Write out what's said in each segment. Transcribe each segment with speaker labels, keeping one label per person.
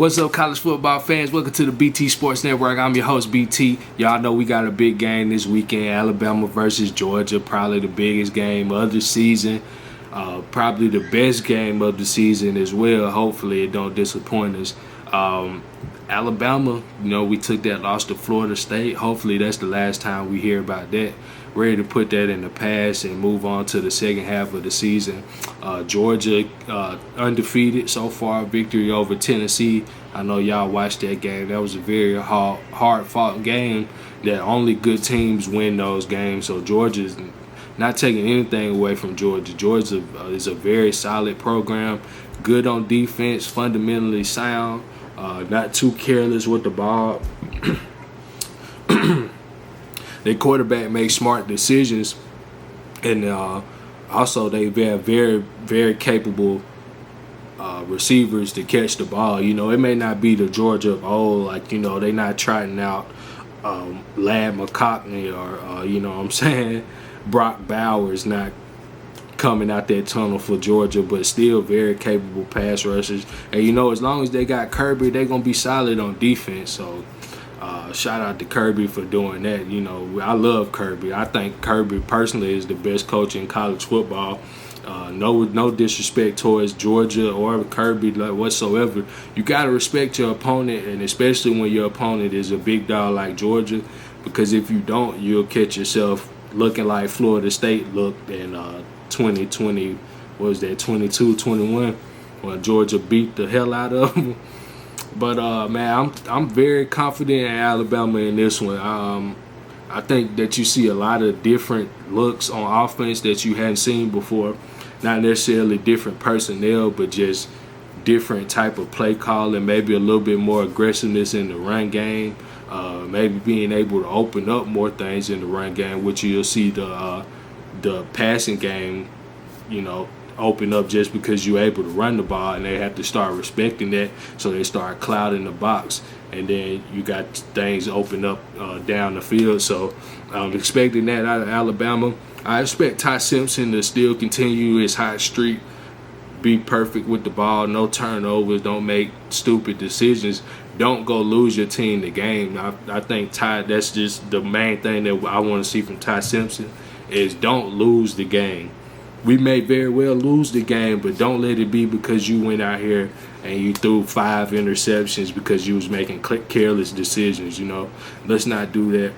Speaker 1: What's up, college football fans? Welcome to the BT Sports Network. I'm your host, BT. Y'all know we got a big game this weekend, Alabama versus Georgia. Probably the biggest game of the season. Probably the best game of the season as well. Hopefully it don't disappoint us. Alabama, we took that loss to Florida State. Hopefully that's the last time we hear about that. Ready to put that in the past and move on to the second half of the season. Georgia undefeated so far, victory over Tennessee. I know y'all watched that game. That was a very hard-fought game that only good teams win those games. So Georgia's not taking anything away from Georgia. Georgia is a very solid program, good on defense, fundamentally sound, not too careless with the ball. Their quarterback makes smart decisions, and also they have very, very capable receivers to catch the ball. It may not be the Georgia of old, they're not trotting out Ladd McConkey or, Brock Bowers not coming out that tunnel for Georgia, but still very capable pass rushers. And, as long as they got Kirby, they're going to be solid on defense. So, shout out to Kirby for doing that. I love Kirby. I think Kirby personally is the best coach in college football. No disrespect towards Georgia or Kirby whatsoever. You got to respect your opponent, and especially when your opponent is a big dog like Georgia, because if you don't, you'll catch yourself looking like Florida State looked in 2020, what was that, 22-21, when Georgia beat the hell out of them. But man, I'm very confident in Alabama in this one. I think that you see a lot of different looks on offense that you hadn't seen before. Not necessarily different personnel, but just different type of play calling, maybe a little bit more aggressiveness in the run game, maybe being able to open up more things in the run game, which you'll see the passing game, open up just because you're able to run the ball, and they have to start respecting that, so they start clouding the box, and then you got things open up down the field. So I'm expecting that out of Alabama. I expect Ty Simpson to still continue his hot streak, be perfect with the ball, no turnovers, don't make stupid decisions, don't go lose your team the game. I think Ty, that's just the main thing that I want to see from Ty Simpson, is don't lose the game. We may very well lose the game, but don't let it be because you went out here and you threw 5 interceptions because you was making careless decisions. Let's not do that.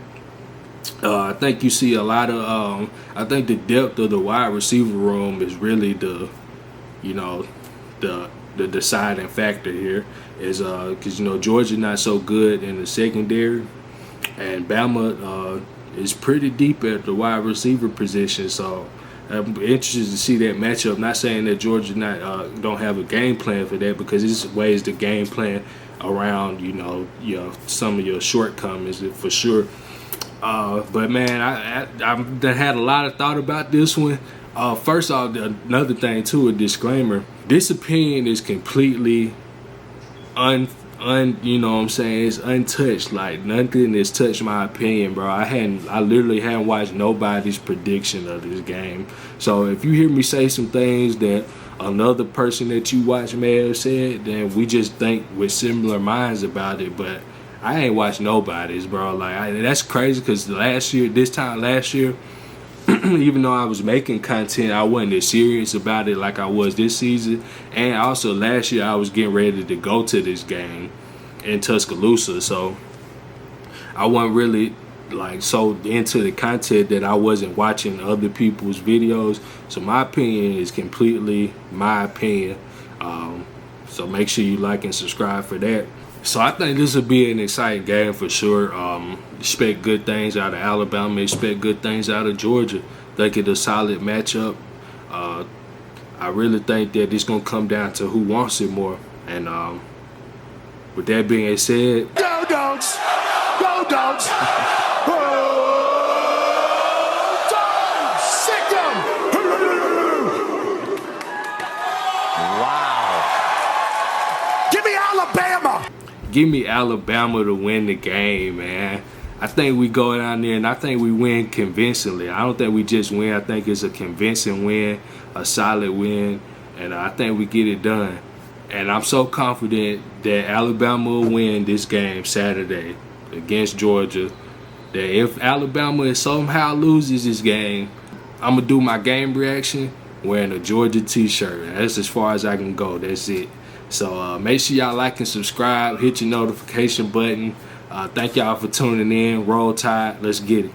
Speaker 1: I think you see a lot of. I think the depth of the wide receiver room is really the deciding factor here. Is because Georgia not so good in the secondary, and Bama is pretty deep at the wide receiver position. So I'm interested to see that matchup. Not saying that Georgia don't have a game plan for that, because this ways the game plan around some of your shortcomings for sure. But man, I've had a lot of thought about this one. First off, another thing too, a disclaimer: this opinion is completely it's untouched. Like, nothing has touched my opinion, bro. I literally hadn't watched nobody's prediction of this game. So if you hear me say some things that another person that you watch may have said, then we just think with similar minds about it. But I ain't watched nobody's, bro. That's crazy, because this time last year, even though I was making content, I wasn't as serious about it like I was this season. And also last year, I was getting ready to go to this game in Tuscaloosa, so I wasn't really so into the content that I wasn't watching other people's videos. So my opinion is completely my opinion. So make sure you like and subscribe for that. So I think this will be an exciting game for sure. Expect good things out of Alabama. Expect good things out of Georgia. Think it's a solid matchup. I really think that it's going to come down to who wants it more. And with that being said,
Speaker 2: go Dogs! Go Dogs! Go Dogs! Sick 'em! Wow! Give me Alabama!
Speaker 1: Give me Alabama to win the game, man. I think we go down there and I think we win convincingly. I don't think we just win. I think it's a convincing win, a solid win, and I think we get it done. And I'm so confident that Alabama will win this game Saturday against Georgia, that if Alabama somehow loses this game, I'm going to do my game reaction wearing a Georgia t-shirt. That's as far as I can go. That's it. So make sure y'all like and subscribe. Hit your notification button. Thank y'all for tuning in. Roll Tide. Let's get it.